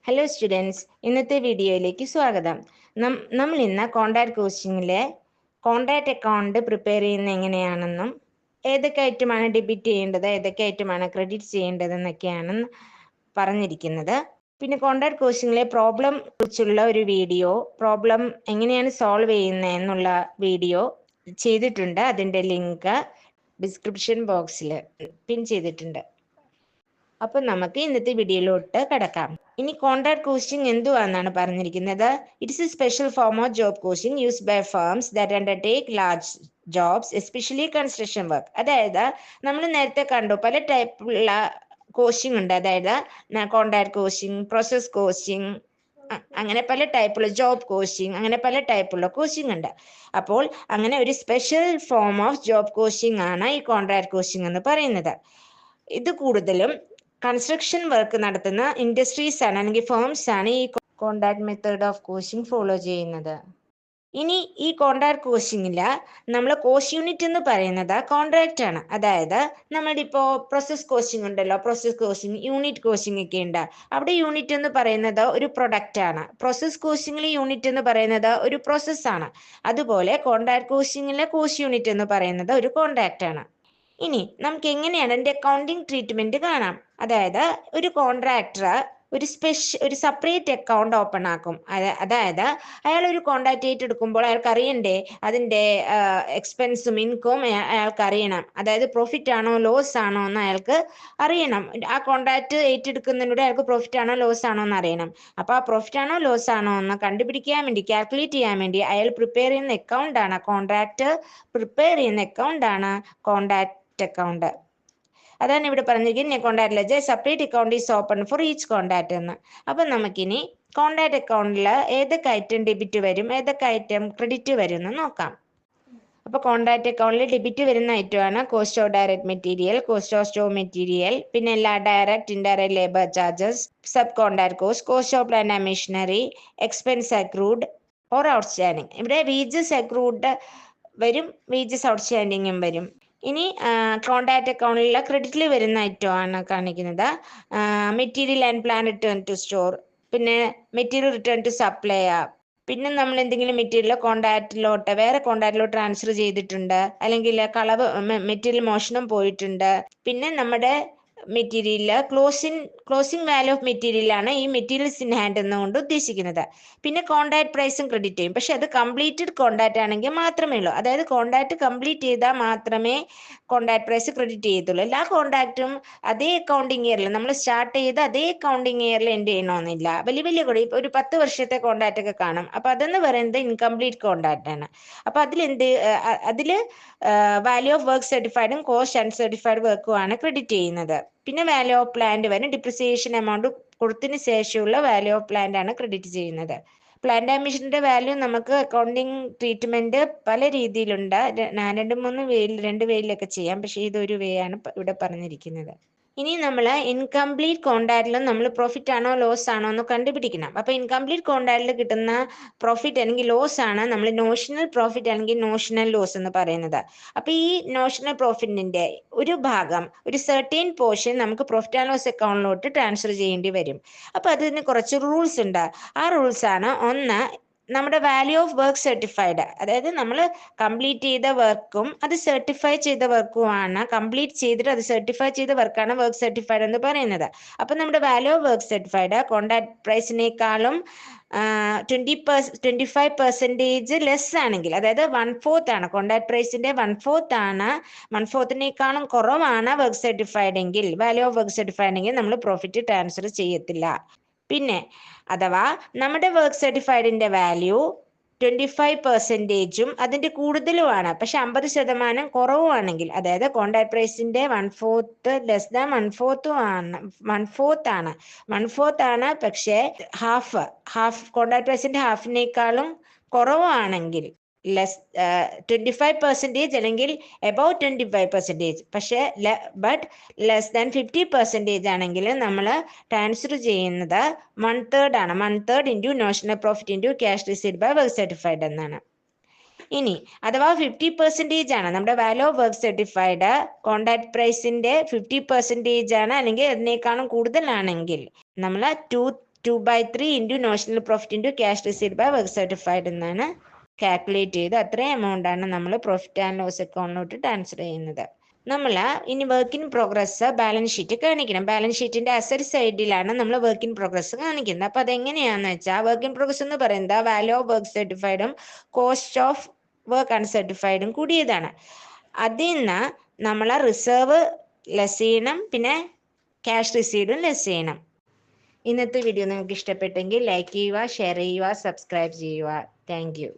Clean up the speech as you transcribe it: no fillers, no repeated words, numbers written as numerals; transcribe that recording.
Hello students, ഇന്നത്തെ വീഡിയോയിലേക്ക് സ്വാഗതം. നമ്മൾ ഇന്ന് കോൺട്രാക്ട് കോസ്റ്റിംഗിലെ കോൺട്രാക്ട് അക്കൗണ്ട് പ്രിപ്പയർ ചെയ്യുന്നത് എങ്ങനെയാണെന്നും ഏതൊക്കെ ഐറ്റമാണ് ഡെബിറ്റ് ചെയ്യേണ്ടത്, ഏതൊക്കെ ഐറ്റമാണ് ക്രെഡിറ്റ് ചെയ്യേണ്ടതെന്നൊക്കെയാണ് പറഞ്ഞിരിക്കുന്നത്. പിന്നെ കോൺട്രാക്ട് കോസ്റ്റിംഗിലെ പ്രോബ്ലം കുറിച്ചുള്ള ഒരു വീഡിയോ, പ്രോബ്ലം എങ്ങനെയാണ് സോൾവ് ചെയ്യുന്നത് എന്നുള്ള വീഡിയോ ചെയ്തിട്ടുണ്ട്. അതിൻ്റെ ലിങ്ക് ഡിസ്ക്രിപ്ഷൻ ബോക്സിൽ പിൻ ചെയ്തിട്ടുണ്ട്. അപ്പം നമുക്ക് ഇന്നത്തെ വീഡിയോയിലോട്ട് കിടക്കാം. ഇനി കോൺട്രാക്ട് കോസ്റ്റിംഗ് എന്തുവാന്നാണ് പറഞ്ഞിരിക്കുന്നത്. It's a special form of job costing used by firms that undertake large jobs, especially construction work. അതായത് നമ്മൾ നേരത്തെ കണ്ടു പല ടൈപ്പുള്ള കോസ്റ്റിംഗ് ഉണ്ട്. അതായത് കോൺട്രാക്ട് കോസ്റ്റിംഗ്, പ്രോസസ് കോസ്റ്റിംഗ്, അങ്ങനെ പല ടൈപ്പുള്ള ജോബ് കോസ്റ്റിംഗ്, അങ്ങനെ പല ടൈപ്പുള്ള കോസ്റ്റിംഗ് ഉണ്ട്. അപ്പോൾ അങ്ങനെ ഒരു special form of job costing ആണ് ഈ കോൺട്രാക്ട് കോസ്റ്റിംഗ് എന്ന് പറയുന്നത്. ഇത് കൂടുതലും കൺസ്ട്രക്ഷൻ വർക്ക് നടത്തുന്ന ഇൻഡസ്ട്രീസ് ആണ്, അല്ലെങ്കിൽ ഫേംസ് ആണ് ഈ contract method of costing follow ചെയ്യുന്നത്. ഇനി ഈ കോൺട്രാക്ട് കോസ്റ്റിംഗിൽ നമ്മൾ കോസ്റ്റ് യൂണിറ്റ് എന്ന് പറയുന്നത് കോൺട്രാക്റ്റ് ആണ്. അതായത് നമ്മുടെ ഇപ്പോൾ പ്രോസസ് കോസ്റ്റിംഗ് ഉണ്ടല്ലോ, പ്രോസസ് കോസ്റ്റിംഗ്, യൂണിറ്റ് കോസ്റ്റിംഗ് ഒക്കെ ഉണ്ട്. അവിടെ യൂണിറ്റ് എന്ന് പറയുന്നത് ഒരു പ്രൊഡക്റ്റ് ആണ്. പ്രോസസ് കോസ്റ്റിംഗിൽ യൂണിറ്റ് എന്ന് പറയുന്നത് ഒരു പ്രോസസ് ആണ്. അതുപോലെ കോൺട്രാക്ട് കോസ്റ്റിംഗിലെ കോസ്റ്റ് യൂണിറ്റ് എന്ന് പറയുന്നത് ഒരു കോൺട്രാക്റ്റ് ആണ്. ഇനി നമുക്ക് എങ്ങനെയാണ് അതിൻ്റെ അക്കൗണ്ടിങ് ട്രീറ്റ്മെന്റ് കാണാം. അതായത് ഒരു കോൺട്രാക്ടർ ഒരു സെപ്പറേറ്റ് അക്കൗണ്ട് ഓപ്പൺ ആക്കും. അതായത് അയാൾ ഒരു കോൺട്രാക്ട് ഏറ്റെടുക്കുമ്പോൾ അയാൾക്ക് അറിയണ്ടേ അതിൻ്റെ എക്സ്പെൻസും ഇൻകവും അയാൾക്ക് അറിയണം. അതായത് പ്രോഫിറ്റ് ആണോ ലോസ് ആണോ എന്ന് അയാൾക്ക് അറിയണം. ആ കോൺട്രാക്ട് ഏറ്റെടുക്കുന്നതിലൂടെ അയാൾക്ക് പ്രോഫിറ്റ് ആണോ ലോസ് ആണോ എന്ന് അറിയണം. അപ്പോൾ ആ പ്രോഫിറ്റ് ആണോ ലോസ് ആണോ എന്ന് കണ്ടുപിടിക്കാൻ വേണ്ടി, കാൽക്കുലേറ്റ് ചെയ്യാൻ വേണ്ടി അയാൾ പ്രിപ്പയർ ചെയ്യുന്ന അക്കൗണ്ട് ആണ്, കോൺട്രാക്ട് പ്രിപ്പയർ ചെയ്യുന്ന അക്കൗണ്ട് ആണ് കോൺട്രാക്ട് അക്കൗണ്ട്. അതാണ് ഇവിടെ പറഞ്ഞിരിക്കുന്നത്. Contract ledger separate account is open for each contract എന്ന്. അപ്പം നമുക്കിനി കോൺട്രാക്ട് അക്കൗണ്ടിൽ ഏതൊക്കെ ഐറ്റം ഡെബിറ്റ് വരും, ഏതൊക്കെ ഐറ്റം ക്രെഡിറ്റ് വരും എന്ന് നോക്കാം. അപ്പോൾ കോൺട്രാക്ട് അക്കൗണ്ടിൽ ഡെബിറ്റ് വരുന്ന ഐറ്റമാണ് cost of direct material, cost of store material, പിന്നെ എല്ലാ direct indirect labour charges, sub contract cost of plant and machinery, expense accrued or outstanding. ഇവിടെ വേജസ് അക്രൂഡ് വരും, വേജസ് ഔട്ട്സ്റ്റാൻഡിങ്ങും വരും. ഇനി കോൺട്രാക്ട് അക്കൗണ്ടിൽ ക്രെഡിറ്റിൽ വരുന്ന ഐറ്റമാണ് കാണിക്കുന്നത്. Material and plan return to store, പിന്നെ മെറ്റീരിയൽ റിട്ടേൺ ടു സപ്ലയർ, പിന്നെ നമ്മൾ എന്തെങ്കിലും മെറ്റീരിയൽ വേറെ കോൺട്രാക്റ്റിലോട്ട് ട്രാൻസ്ഫർ ചെയ്തിട്ടുണ്ട്, അല്ലെങ്കിൽ കളവ് മെറ്റീരിയൽ മോഷണം പോയിട്ടുണ്ട്. പിന്നെ നമ്മുടെ material closing value of material ആണ് ഈ മെറ്റീരിയൽസ് ഇൻ ഹാൻഡ് എന്നുകൊണ്ട് ഉദ്ദേശിക്കുന്നത്. പിന്നെ കോൺട്രാക്ട് പ്രൈസും ക്രെഡിറ്റ് ചെയ്യും. പക്ഷെ അത് കംപ്ലീറ്റഡ് കോൺട്രാക്ട് ആണെങ്കിൽ മാത്രമേ ഉള്ളൂ. അതായത് കോൺട്രാക്ട് കംപ്ലീറ്റ് ചെയ്താൽ മാത്രമേ കോൺട്രാക്ട് പ്രൈസ് ക്രെഡിറ്റ് ചെയ്യത്തുള്ളൂ. എല്ലാ കോൺട്രാക്റ്റും അതേ അക്കൗണ്ടിങ് ഇയറിൽ, നമ്മൾ സ്റ്റാർട്ട് ചെയ്ത് അതേ അക്കൗണ്ടിങ് ഇയറിൽ എൻഡ് ചെയ്യണമെന്നില്ല. വലിയ കൂടി ഒരു 10 വർഷത്തെ കോൺട്രാക്റ്റ് ഒക്കെ കാണും. അപ്പൊ അതെന്ന് പറയുന്നത് ഇൻകംപ്ലീറ്റ് കോൺട്രാക്റ്റ് ആണ്. അപ്പൊ അതിൽ വാല്യൂ ഓഫ് വർക്ക് സർട്ടിഫൈഡും കോസ്റ്റ് അൺസർട്ടിഫൈഡ് വർക്കും ആണ് ക്രെഡിറ്റ് ചെയ്യുന്നത്. പിന്നെ വാല്യൂ ഓഫ് പ്ലാന്റ് വരും. ഡിപ്രിസിയേഷൻ എമൗണ്ട് കൊടുത്തതിന് ശേഷമുള്ള വാല്യൂ ഓഫ് പ്ലാന്റ് ആണ് ക്രെഡിറ്റ് ചെയ്യുന്നത്. പ്ലാന്റ് ആൻഡ് മെഷീനറിയുടെ വാല്യൂ നമുക്ക് അക്കൗണ്ടിങ് ട്രീറ്റ്മെന്റ് പല രീതിയിലുണ്ട്. 2 വേയിലൊക്കെ ചെയ്യാം. പക്ഷേ ഇതൊരു വേ ആണ് ഇവിടെ പറഞ്ഞിരിക്കുന്നത്. ഇനി നമ്മൾ ഇൻകംപ്ലീറ്റ് കോൺട്രാക്റ്റിൽ നമ്മൾ പ്രോഫിറ്റ് ആണോ ലോസ് ആണോ എന്ന് കണ്ടുപിടിക്കണം. അപ്പോൾ ഇൻകംപ്ലീറ്റ് കോൺട്രാക്റ്റിൽ കിട്ടുന്ന പ്രോഫിറ്റ് അല്ലെങ്കിൽ ലോസ് ആണ് നമ്മൾ നോഷണൽ പ്രോഫിറ്റ് അല്ലെങ്കിൽ നോഷണൽ ലോസ് എന്ന് പറയുന്നത്. അപ്പോൾ ഈ നോഷണൽ പ്രോഫിറ്റിന്റെ ഒരു ഭാഗം, ഒരു സെർട്ടൈൻ പോർഷൻ നമുക്ക് പ്രോഫിറ്റ് ആൻഡ് ലോസ് അക്കൗണ്ടിലോട്ട് ട്രാൻസ്ഫർ ചെയ്യേണ്ടി വരും. അപ്പോൾ അതിന് കുറച്ച് റൂൾസ് ഉണ്ട്. ആ റൂൾസ് ആണ്: ഒന്ന്, നമ്മുടെ വാല്യൂ ഓഫ് വർക്ക് സർട്ടിഫൈഡ്, അതായത് നമ്മൾ കംപ്ലീറ്റ് ചെയ്ത വർക്കും അത് സർട്ടിഫൈ ചെയ്ത വർക്കുമാണ്. കംപ്ലീറ്റ് ചെയ്തിട്ട് അത് സർട്ടിഫൈ ചെയ്ത വർക്കാണ് വർക്ക് സർട്ടിഫൈഡ് എന്ന് പറയുന്നത്. അപ്പം നമ്മുടെ value of work certified contract പ്രൈസിനേക്കാളും 25% ലെസ് ആണെങ്കിൽ, അതായത് 1/4 ആണ് കോൺട്രാക്ട് പ്രൈസിന്റെ 1/4 ആണ്, 1/4 കുറവാണ് വർക്ക് സർട്ടിഫൈഡ് എങ്കിൽ, വാല്യൂ ഓഫ് വർക്ക് സർട്ടിഫൈഡ് എങ്കിൽ നമ്മൾ പ്രോഫിറ്റ് ട്രാൻസ്ഫർ ചെയ്യത്തില്ല. പിന്നെ അഥവാ നമ്മുടെ വർക്ക് സർട്ടിഫൈഡിന്റെ വാല്യൂ 25%ഉം അതിന്റെ കൂടുതലുമാണ്, പക്ഷെ 50% കുറവുമാണെങ്കിൽ, അതായത് കോൺട്രാക്ട് പ്രൈസിന്റെ 1/4 ലെസ് ദാൻ 1/4 ആണ്, 1/4 ആണ്, പക്ഷേ ഹാഫ് കോൺട്രാക്ട് പ്രൈസിന്റെ ഹാഫിനേക്കാളും കുറവാണെങ്കിൽ, 25% അല്ലെങ്കിൽ എബവ് 25%, പക്ഷേ ബട്ട് ലെസ് ദാൻ 50% ആണെങ്കിൽ നമ്മൾ ട്രാൻസ്ഫർ ചെയ്യുന്നത് 1/3 ആണ്. 1/3 into notional profit into cash received by work certified എന്നാണ്. ഇനി അഥവാ 50% ആണ് നമ്മുടെ value of work certified contract പ്രൈസിന്റെ 50% ആണ്, അല്ലെങ്കിൽ അതിനേക്കാളും കൂടുതലാണെങ്കിൽ നമ്മൾ 2/3 into notional profit into cash received by work certified എന്നാണ് കാൽക്കുലേറ്റ് ചെയ്ത് അത്രയും എമൗണ്ടാണ് നമ്മൾ പ്രോഫിറ്റ് ആൻഡ് ലോസ് അക്കൗണ്ടിലോട്ട് ട്രാൻസ്ഫർ ചെയ്യുന്നത്. നമ്മൾ ഇനി work in progress balance sheet കാണിക്കണം. ബാലൻസ് ഷീറ്റിന്റെ അസറ്റ് സൈഡിലാണ് നമ്മൾ വർക്ക് ഇൻ പ്രോഗ്രസ് കാണിക്കുന്നത്. അപ്പോൾ അതെങ്ങനെയാണെന്ന് വെച്ചാൽ വർക്ക് ഇൻ പ്രോഗ്രസ് എന്ന് പറയുന്നത് വാല്യൂ ഓഫ് വർക്ക് സർട്ടിഫൈഡും കോസ്റ്റ് ഓഫ് വർക്ക് അൺസർട്ടിഫൈഡും കൂടിയതാണ്. അതിൽ നിന്ന് നമ്മൾ റിസർവ് ലെസ് ചെയ്യണം, പിന്നെ ക്യാഷ് റിസീവ്ഡും ലെസ് ചെയ്യണം. ഇന്നത്തെ വീഡിയോ നിങ്ങൾക്ക് ഇഷ്ടപ്പെട്ടെങ്കിൽ ലൈക്ക് ചെയ്യുക, ഷെയർ ചെയ്യുക, സബ്സ്ക്രൈബ് ചെയ്യുക. Thank you.